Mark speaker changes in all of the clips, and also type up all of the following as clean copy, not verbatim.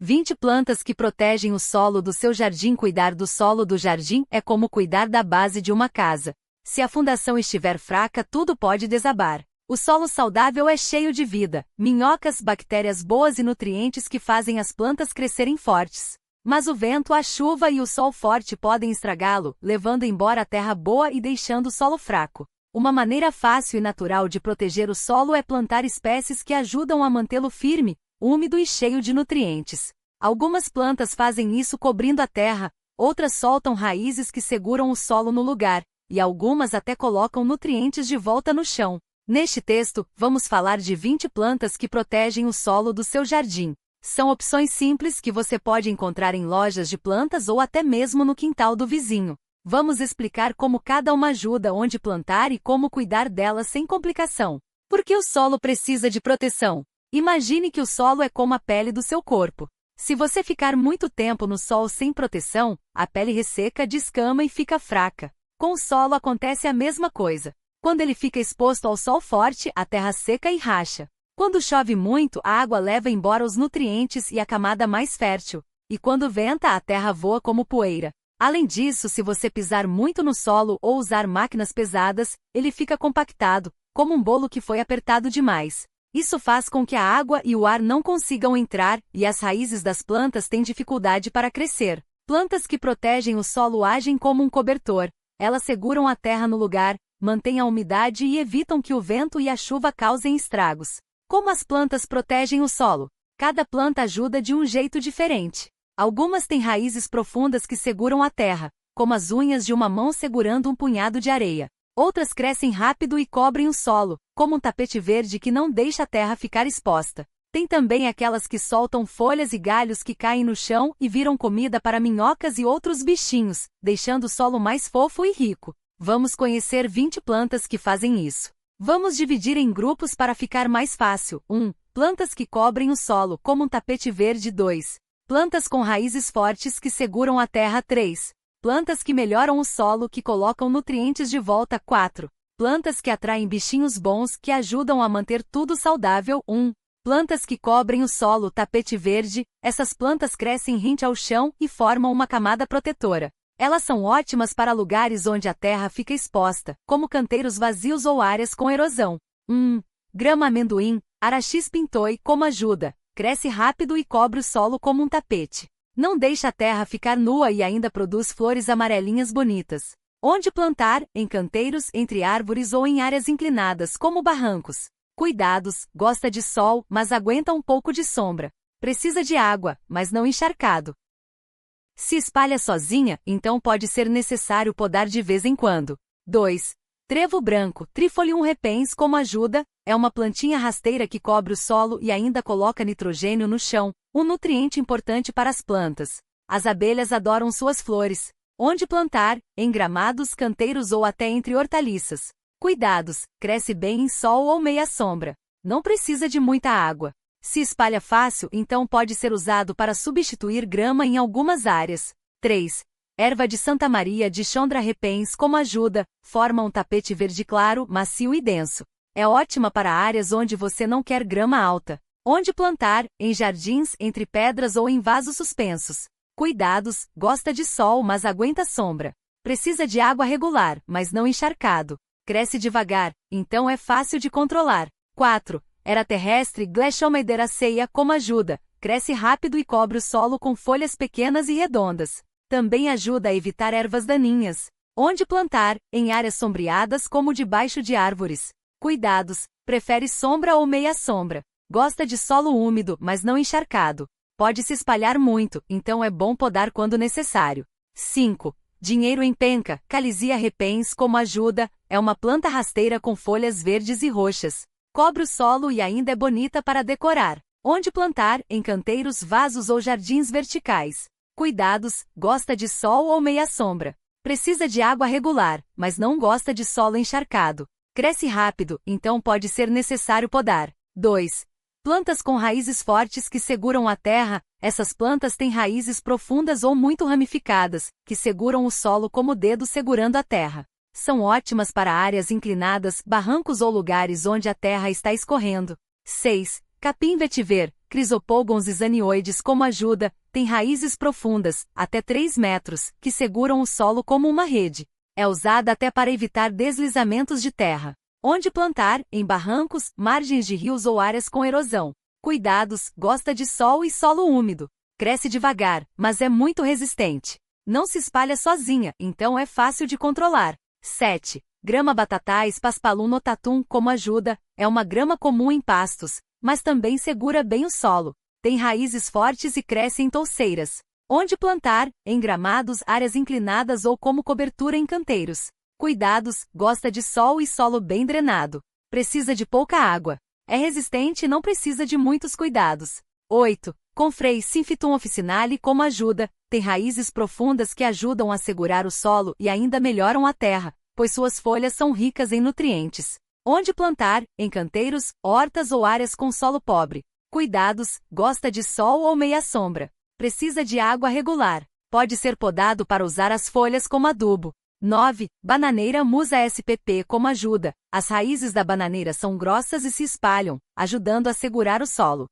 Speaker 1: 20 plantas que protegem o solo do seu jardim. Cuidar do solo do jardim é como cuidar da base de uma casa. Se a fundação estiver fraca, tudo pode desabar. O solo saudável é cheio de vida, minhocas, bactérias boas e nutrientes que fazem as plantas crescerem fortes. Mas o vento, a chuva e o sol forte podem estragá-lo, levando embora a terra boa e deixando o solo fraco. Uma maneira fácil e natural de proteger o solo é plantar espécies que ajudam a mantê-lo firme, úmido e cheio de nutrientes. Algumas plantas fazem isso cobrindo a terra, outras soltam raízes que seguram o solo no lugar, e algumas até colocam nutrientes de volta no chão. Neste texto, vamos falar de 20 plantas que protegem o solo do seu jardim. São opções simples que você pode encontrar em lojas de plantas ou até mesmo no quintal do vizinho. Vamos explicar como cada uma ajuda, onde plantar e como cuidar delas sem complicação. Por que o solo precisa de proteção? Imagine que o solo é como a pele do seu corpo. Se você ficar muito tempo no sol sem proteção, a pele resseca, descama e fica fraca. Com o solo acontece a mesma coisa. Quando ele fica exposto ao sol forte, a terra seca e racha. Quando chove muito, a água leva embora os nutrientes e a camada mais fértil. E quando venta, a terra voa como poeira. Além disso, se você pisar muito no solo ou usar máquinas pesadas, ele fica compactado, como um bolo que foi apertado demais. Isso faz com que a água e o ar não consigam entrar, e as raízes das plantas têm dificuldade para crescer. Plantas que protegem o solo agem como um cobertor. Elas seguram a terra no lugar, mantêm a umidade e evitam que o vento e a chuva causem estragos. Como as plantas protegem o solo? Cada planta ajuda de um jeito diferente. Algumas têm raízes profundas que seguram a terra, como as unhas de uma mão segurando um punhado de areia. Outras crescem rápido e cobrem o solo, como um tapete verde que não deixa a terra ficar exposta. Tem também aquelas que soltam folhas e galhos que caem no chão e viram comida para minhocas e outros bichinhos, deixando o solo mais fofo e rico. Vamos conhecer 20 plantas que fazem isso. Vamos dividir em grupos para ficar mais fácil. 1. Plantas que cobrem o solo, como um tapete verde. 2. Plantas com raízes fortes que seguram a terra. 3. Plantas que melhoram o solo, que colocam nutrientes de volta. 4. Plantas que atraem bichinhos bons, que ajudam a manter tudo saudável. 1. Plantas que cobrem o solo, tapete verde. Essas plantas crescem rente ao chão e formam uma camada protetora. Elas são ótimas para lugares onde a terra fica exposta, como canteiros vazios ou áreas com erosão. 1. Grama amendoim, Araxis pintoi, como ajuda. Cresce rápido e cobre o solo como um tapete. Não deixa a terra ficar nua e ainda produz flores amarelinhas bonitas. Onde plantar? Em canteiros, entre árvores ou em áreas inclinadas, como barrancos. Cuidados: gosta de sol, mas aguenta um pouco de sombra. Precisa de água, mas não encharcado. Se espalha sozinha, então pode ser necessário podar de vez em quando. 2. Trevo branco, Trifolium repens, como ajuda, é uma plantinha rasteira que cobre o solo e ainda coloca nitrogênio no chão, um nutriente importante para as plantas. As abelhas adoram suas flores. Onde plantar? Em gramados, canteiros ou até entre hortaliças. Cuidados: cresce bem em sol ou meia sombra. Não precisa de muita água. Se espalha fácil, então pode ser usado para substituir grama em algumas áreas. 3. Erva de Santa Maria de Chondra repens, como ajuda, forma um tapete verde claro, macio e denso. É ótima para áreas onde você não quer grama alta. Onde plantar? Em jardins, entre pedras ou em vasos suspensos. Cuidados: gosta de sol, mas aguenta sombra. Precisa de água regular, mas não encharcado. Cresce devagar, então é fácil de controlar. 4. Era terrestre Glechomederaceae, como ajuda, cresce rápido e cobre o solo com folhas pequenas e redondas. Também ajuda a evitar ervas daninhas. Onde plantar? Em áreas sombreadas, como debaixo de árvores. Cuidados: prefere sombra ou meia sombra. Gosta de solo úmido, mas não encharcado. Pode se espalhar muito, então é bom podar quando necessário. 5. Dinheiro em penca, Calisia repens, como ajuda, é uma planta rasteira com folhas verdes e roxas. Cobre o solo e ainda é bonita para decorar. Onde plantar? Em canteiros, vasos ou jardins verticais. Cuidados: gosta de sol ou meia sombra. Precisa de água regular, mas não gosta de solo encharcado. Cresce rápido, então pode ser necessário podar. 2. Plantas com raízes fortes que seguram a terra. Essas plantas têm raízes profundas ou muito ramificadas, que seguram o solo como dedos segurando a terra. São ótimas para áreas inclinadas, barrancos ou lugares onde a terra está escorrendo. 6. Capim vetiver, Chrysopogons zanioides como ajuda, tem raízes profundas, até 3 metros, que seguram o solo como uma rede. É usada até para evitar deslizamentos de terra. Onde plantar? Em barrancos, margens de rios ou áreas com erosão. Cuidados: gosta de sol e solo úmido. Cresce devagar, mas é muito resistente. Não se espalha sozinha, então é fácil de controlar. 7. Grama batatais Paspalum notatum como ajuda, é uma grama comum em pastos, mas também segura bem o solo. Tem raízes fortes e cresce em touceiras. Onde plantar? Em gramados, áreas inclinadas ou como cobertura em canteiros. Cuidados: gosta de sol e solo bem drenado. Precisa de pouca água. É resistente e não precisa de muitos cuidados. 8. Confrei Symphytum officinale como ajuda, tem raízes profundas que ajudam a segurar o solo e ainda melhoram a terra, pois suas folhas são ricas em nutrientes. Onde plantar? Em canteiros, hortas ou áreas com solo pobre. Cuidados: gosta de sol ou meia sombra. Precisa de água regular. Pode ser podado para usar as folhas como adubo. 9. Bananeira Musa spp como ajuda. As raízes da bananeira são grossas e se espalham, ajudando a segurar o solo.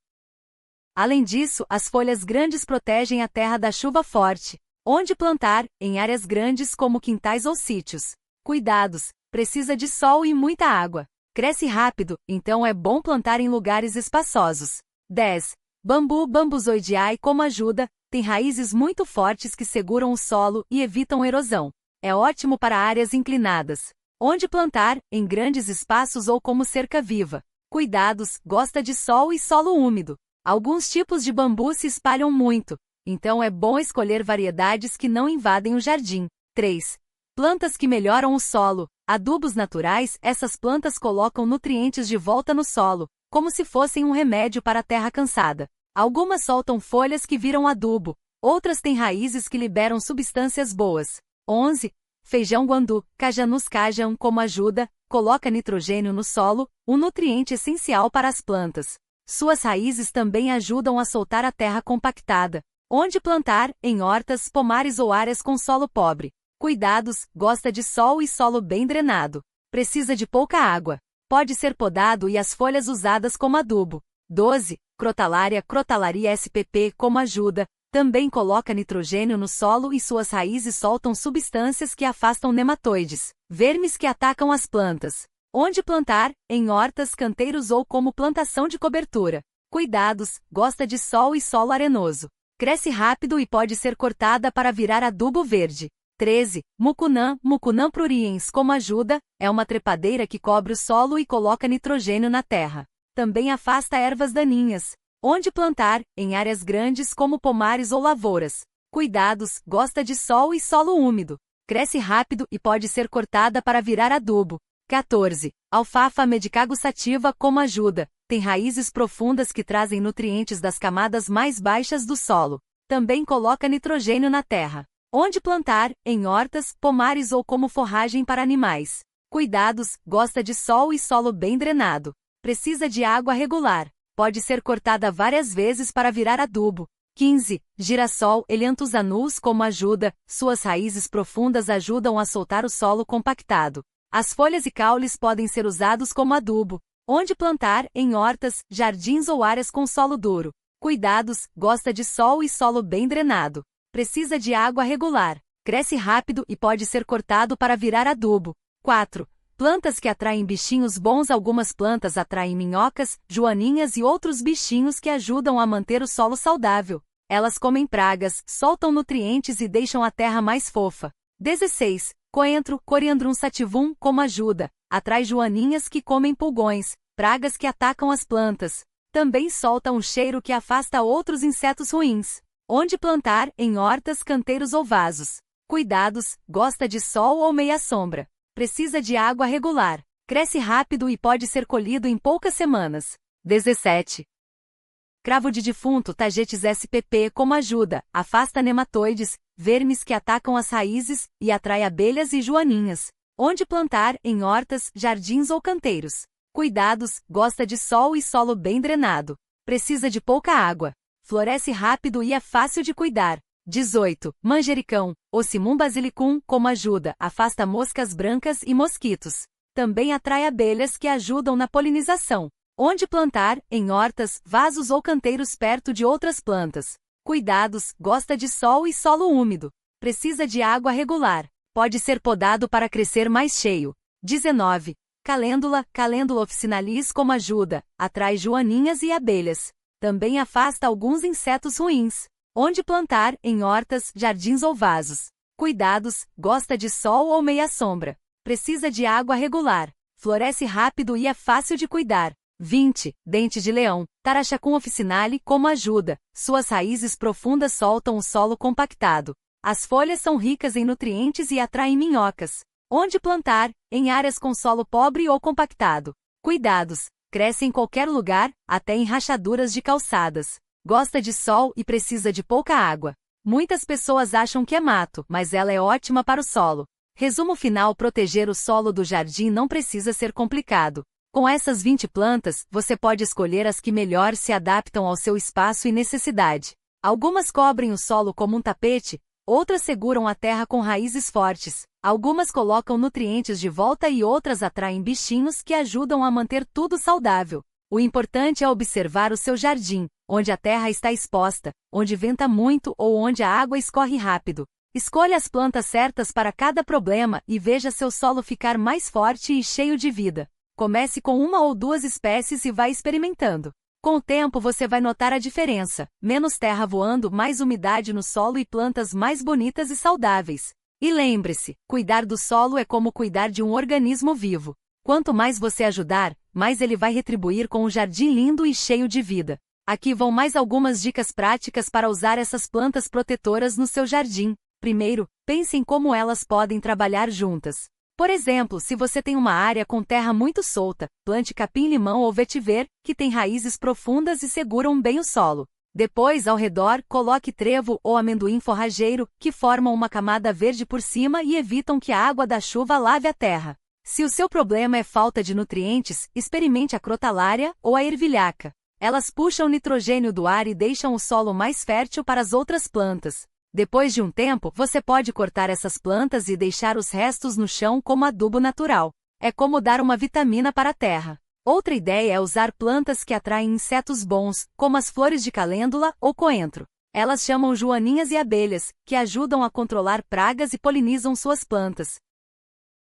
Speaker 1: Além disso, as folhas grandes protegem a terra da chuva forte. Onde plantar? Em áreas grandes como quintais ou sítios. Cuidados: precisa de sol e muita água. Cresce rápido, então é bom plantar em lugares espaçosos. 10. Bambu Bambusoideae como ajuda, tem raízes muito fortes que seguram o solo e evitam erosão. É ótimo para áreas inclinadas. Onde plantar? Em grandes espaços ou como cerca viva. Cuidados: gosta de sol e solo úmido. Alguns tipos de bambu se espalham muito, então é bom escolher variedades que não invadem o jardim. 3. Plantas que melhoram o solo. Adubos naturais: essas plantas colocam nutrientes de volta no solo, como se fossem um remédio para a terra cansada. Algumas soltam folhas que viram adubo, outras têm raízes que liberam substâncias boas. 11. Feijão guandu, Cajanus cajam como ajuda, coloca nitrogênio no solo, um nutriente essencial para as plantas. Suas raízes também ajudam a soltar a terra compactada. Onde plantar? Em hortas, pomares ou áreas com solo pobre. Cuidados: gosta de sol e solo bem drenado. Precisa de pouca água. Pode ser podado e as folhas usadas como adubo. 12. Crotalaria spp como ajuda. Também coloca nitrogênio no solo e suas raízes soltam substâncias que afastam nematoides, vermes que atacam as plantas. Onde plantar? Em hortas, canteiros ou como plantação de cobertura. Cuidados: gosta de sol e solo arenoso. Cresce rápido e pode ser cortada para virar adubo verde. 13. Mucunam pruriens como ajuda, é uma trepadeira que cobre o solo e coloca nitrogênio na terra. Também afasta ervas daninhas. Onde plantar? Em áreas grandes como pomares ou lavouras. Cuidados: gosta de sol e solo úmido. Cresce rápido e pode ser cortada para virar adubo. 14. Alfafa medicago sativa como ajuda, tem raízes profundas que trazem nutrientes das camadas mais baixas do solo. Também coloca nitrogênio na terra. Onde plantar? Em hortas, pomares ou como forragem para animais. Cuidados: gosta de sol e solo bem drenado. Precisa de água regular. Pode ser cortada várias vezes para virar adubo. 15. Girassol Elianthus anus como ajuda, suas raízes profundas ajudam a soltar o solo compactado. As folhas e caules podem ser usados como adubo. Onde plantar? Em hortas, jardins ou áreas com solo duro. Cuidados: gosta de sol e solo bem drenado. Precisa de água regular. Cresce rápido e pode ser cortado para virar adubo. 4. Plantas que atraem bichinhos bons. Algumas plantas atraem minhocas, joaninhas e outros bichinhos que ajudam a manter o solo saudável. Elas comem pragas, soltam nutrientes e deixam a terra mais fofa. 16. Coentro, Coriandrum sativum, como ajuda, atrai joaninhas que comem pulgões, pragas que atacam as plantas. Também solta um cheiro que afasta outros insetos ruins. Onde plantar? Em hortas, canteiros ou vasos. Cuidados: gosta de sol ou meia sombra. Precisa de água regular. Cresce rápido e pode ser colhido em poucas semanas. 17. Cravo de defunto Tagetes spp como ajuda, afasta nematoides, vermes que atacam as raízes, e atrai abelhas e joaninhas. Onde plantar? Em hortas, jardins ou canteiros. Cuidados: gosta de sol e solo bem drenado. Precisa de pouca água. Floresce rápido e é fácil de cuidar. 18. Manjericão, Ocimum basilicum, como ajuda, afasta moscas brancas e mosquitos. Também atrai abelhas que ajudam na polinização. Onde plantar? Em hortas, vasos ou canteiros perto de outras plantas. Cuidados: gosta de sol e solo úmido. Precisa de água regular. Pode ser podado para crescer mais cheio. 19. Calêndula officinalis como ajuda, atrai joaninhas e abelhas. Também afasta alguns insetos ruins. Onde plantar? Em hortas, jardins ou vasos. Cuidados: gosta de sol ou meia sombra. Precisa de água regular. Floresce rápido e é fácil de cuidar. 20. Dente de leão, Tarachacum officinale como ajuda. Suas raízes profundas soltam o solo compactado. As folhas são ricas em nutrientes e atraem minhocas. Onde plantar? Em áreas com solo pobre ou compactado. Cuidados: cresce em qualquer lugar, até em rachaduras de calçadas. Gosta de sol e precisa de pouca água. Muitas pessoas acham que é mato, mas ela é ótima para o solo. Resumo final: proteger o solo do jardim não precisa ser complicado. Com essas 20 plantas, você pode escolher as que melhor se adaptam ao seu espaço e necessidade. Algumas cobrem o solo como um tapete, outras seguram a terra com raízes fortes. Algumas colocam nutrientes de volta e outras atraem bichinhos que ajudam a manter tudo saudável. O importante é observar o seu jardim, onde a terra está exposta, onde venta muito ou onde a água escorre rápido. Escolha as plantas certas para cada problema e veja seu solo ficar mais forte e cheio de vida. Comece com uma ou duas espécies e vá experimentando. Com o tempo você vai notar a diferença: menos terra voando, mais umidade no solo e plantas mais bonitas e saudáveis. E lembre-se, cuidar do solo é como cuidar de um organismo vivo. Quanto mais você ajudar, mais ele vai retribuir com um jardim lindo e cheio de vida. Aqui vão mais algumas dicas práticas para usar essas plantas protetoras no seu jardim. Primeiro, pense em como elas podem trabalhar juntas. Por exemplo, se você tem uma área com terra muito solta, plante capim-limão ou vetiver, que tem raízes profundas e seguram bem o solo. Depois, ao redor, coloque trevo ou amendoim forrageiro, que formam uma camada verde por cima e evitam que a água da chuva lave a terra. Se o seu problema é falta de nutrientes, experimente a crotalária ou a ervilhaca. Elas puxam nitrogênio do ar e deixam o solo mais fértil para as outras plantas. Depois de um tempo, você pode cortar essas plantas e deixar os restos no chão como adubo natural. É como dar uma vitamina para a terra. Outra ideia é usar plantas que atraem insetos bons, como as flores de calêndula ou coentro. Elas chamam joaninhas e abelhas, que ajudam a controlar pragas e polinizam suas plantas.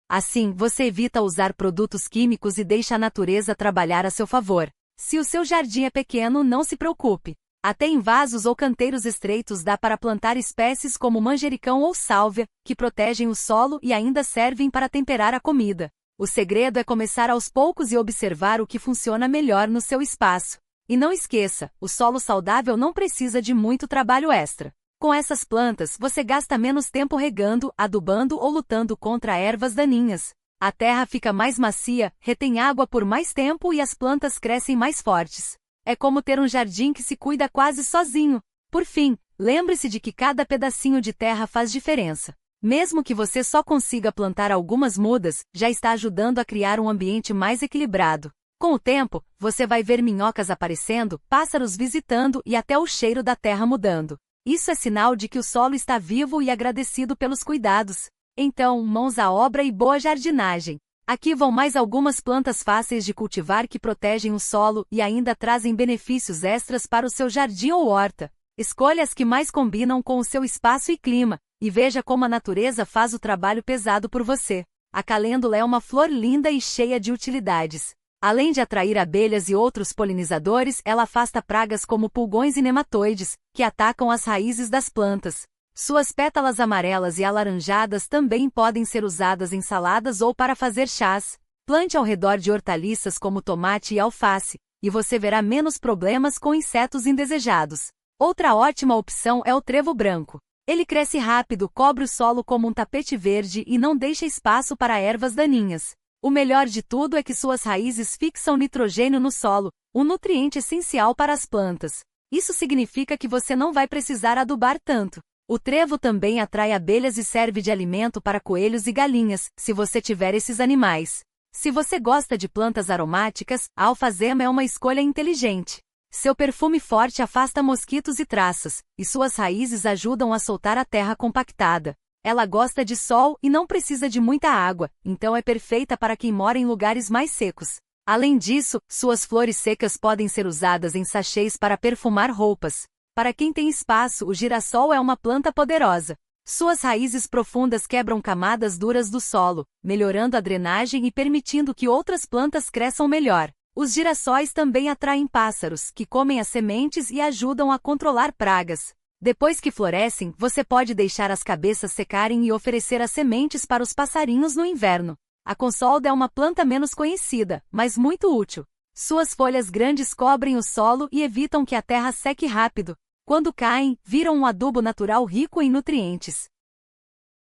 Speaker 1: Assim, você evita usar produtos químicos e deixa a natureza trabalhar a seu favor. Se o seu jardim é pequeno, não se preocupe. Até em vasos ou canteiros estreitos dá para plantar espécies como manjericão ou sálvia, que protegem o solo e ainda servem para temperar a comida. O segredo é começar aos poucos e observar o que funciona melhor no seu espaço. E não esqueça, o solo saudável não precisa de muito trabalho extra. Com essas plantas, você gasta menos tempo regando, adubando ou lutando contra ervas daninhas. A terra fica mais macia, retém água por mais tempo e as plantas crescem mais fortes. É como ter um jardim que se cuida quase sozinho. Por fim, lembre-se de que cada pedacinho de terra faz diferença. Mesmo que você só consiga plantar algumas mudas, já está ajudando a criar um ambiente mais equilibrado. Com o tempo, você vai ver minhocas aparecendo, pássaros visitando e até o cheiro da terra mudando. Isso é sinal de que o solo está vivo e agradecido pelos cuidados. Então, mãos à obra e boa jardinagem. Aqui vão mais algumas plantas fáceis de cultivar que protegem o solo e ainda trazem benefícios extras para o seu jardim ou horta. Escolha as que mais combinam com o seu espaço e clima, e veja como a natureza faz o trabalho pesado por você. A calêndula é uma flor linda e cheia de utilidades. Além de atrair abelhas e outros polinizadores, ela afasta pragas como pulgões e nematoides, que atacam as raízes das plantas. Suas pétalas amarelas e alaranjadas também podem ser usadas em saladas ou para fazer chás. Plante ao redor de hortaliças como tomate e alface, e você verá menos problemas com insetos indesejados. Outra ótima opção é o trevo branco. Ele cresce rápido, cobre o solo como um tapete verde e não deixa espaço para ervas daninhas. O melhor de tudo é que suas raízes fixam nitrogênio no solo, um nutriente essencial para as plantas. Isso significa que você não vai precisar adubar tanto. O trevo também atrai abelhas e serve de alimento para coelhos e galinhas, se você tiver esses animais. Se você gosta de plantas aromáticas, a alfazema é uma escolha inteligente. Seu perfume forte afasta mosquitos e traças, e suas raízes ajudam a soltar a terra compactada. Ela gosta de sol e não precisa de muita água, então é perfeita para quem mora em lugares mais secos. Além disso, suas flores secas podem ser usadas em sachês para perfumar roupas. Para quem tem espaço, o girassol é uma planta poderosa. Suas raízes profundas quebram camadas duras do solo, melhorando a drenagem e permitindo que outras plantas cresçam melhor. Os girassóis também atraem pássaros, que comem as sementes e ajudam a controlar pragas. Depois que florescem, você pode deixar as cabeças secarem e oferecer as sementes para os passarinhos no inverno. A consolda é uma planta menos conhecida, mas muito útil. Suas folhas grandes cobrem o solo e evitam que a terra seque rápido. Quando caem, viram um adubo natural rico em nutrientes.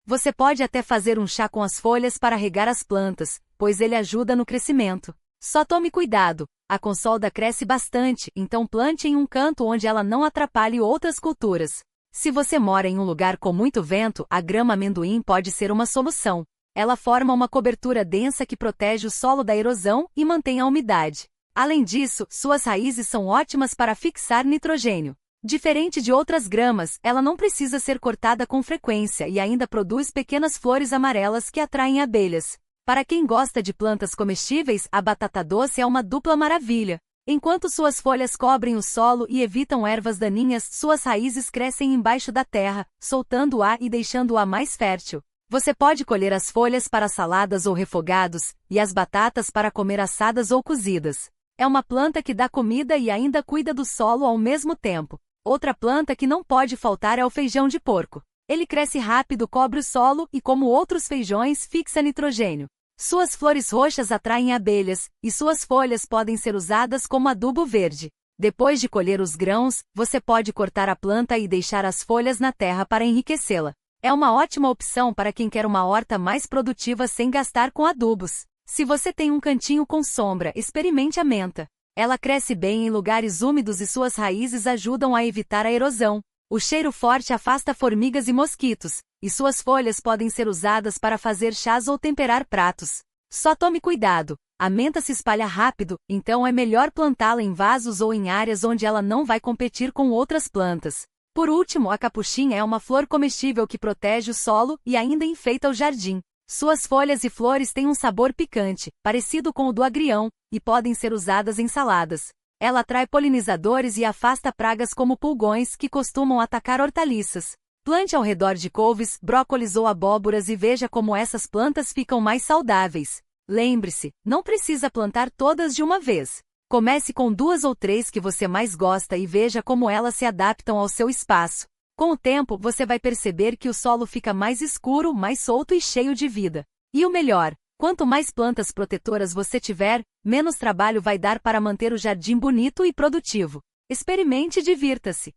Speaker 1: Você pode até fazer um chá com as folhas para regar as plantas, pois ele ajuda no crescimento. Só tome cuidado, a consolda cresce bastante, então plante em um canto onde ela não atrapalhe outras culturas. Se você mora em um lugar com muito vento, a grama amendoim pode ser uma solução. Ela forma uma cobertura densa que protege o solo da erosão e mantém a umidade. Além disso, suas raízes são ótimas para fixar nitrogênio. Diferente de outras gramas, ela não precisa ser cortada com frequência e ainda produz pequenas flores amarelas que atraem abelhas. Para quem gosta de plantas comestíveis, a batata doce é uma dupla maravilha. Enquanto suas folhas cobrem o solo e evitam ervas daninhas, suas raízes crescem embaixo da terra, soltando-a e deixando-a mais fértil. Você pode colher as folhas para saladas ou refogados, e as batatas para comer assadas ou cozidas. É uma planta que dá comida e ainda cuida do solo ao mesmo tempo. Outra planta que não pode faltar é o feijão de porco. Ele cresce rápido, cobre o solo e, como outros feijões, fixa nitrogênio. Suas flores roxas atraem abelhas, e suas folhas podem ser usadas como adubo verde. Depois de colher os grãos, você pode cortar a planta e deixar as folhas na terra para enriquecê-la. É uma ótima opção para quem quer uma horta mais produtiva sem gastar com adubos. Se você tem um cantinho com sombra, experimente a menta. Ela cresce bem em lugares úmidos e suas raízes ajudam a evitar a erosão. O cheiro forte afasta formigas e mosquitos, e suas folhas podem ser usadas para fazer chás ou temperar pratos. Só tome cuidado, a menta se espalha rápido, então é melhor plantá-la em vasos ou em áreas onde ela não vai competir com outras plantas. Por último, a capuchinha é uma flor comestível que protege o solo e ainda enfeita o jardim. Suas folhas e flores têm um sabor picante, parecido com o do agrião, e podem ser usadas em saladas. Ela atrai polinizadores e afasta pragas como pulgões que costumam atacar hortaliças. Plante ao redor de couves, brócolis ou abóboras e veja como essas plantas ficam mais saudáveis. Lembre-se, não precisa plantar todas de uma vez. Comece com 2 ou 3 que você mais gosta e veja como elas se adaptam ao seu espaço. Com o tempo, você vai perceber que o solo fica mais escuro, mais solto e cheio de vida. E o melhor, quanto mais plantas protetoras você tiver, menos trabalho vai dar para manter o jardim bonito e produtivo. Experimente e divirta-se.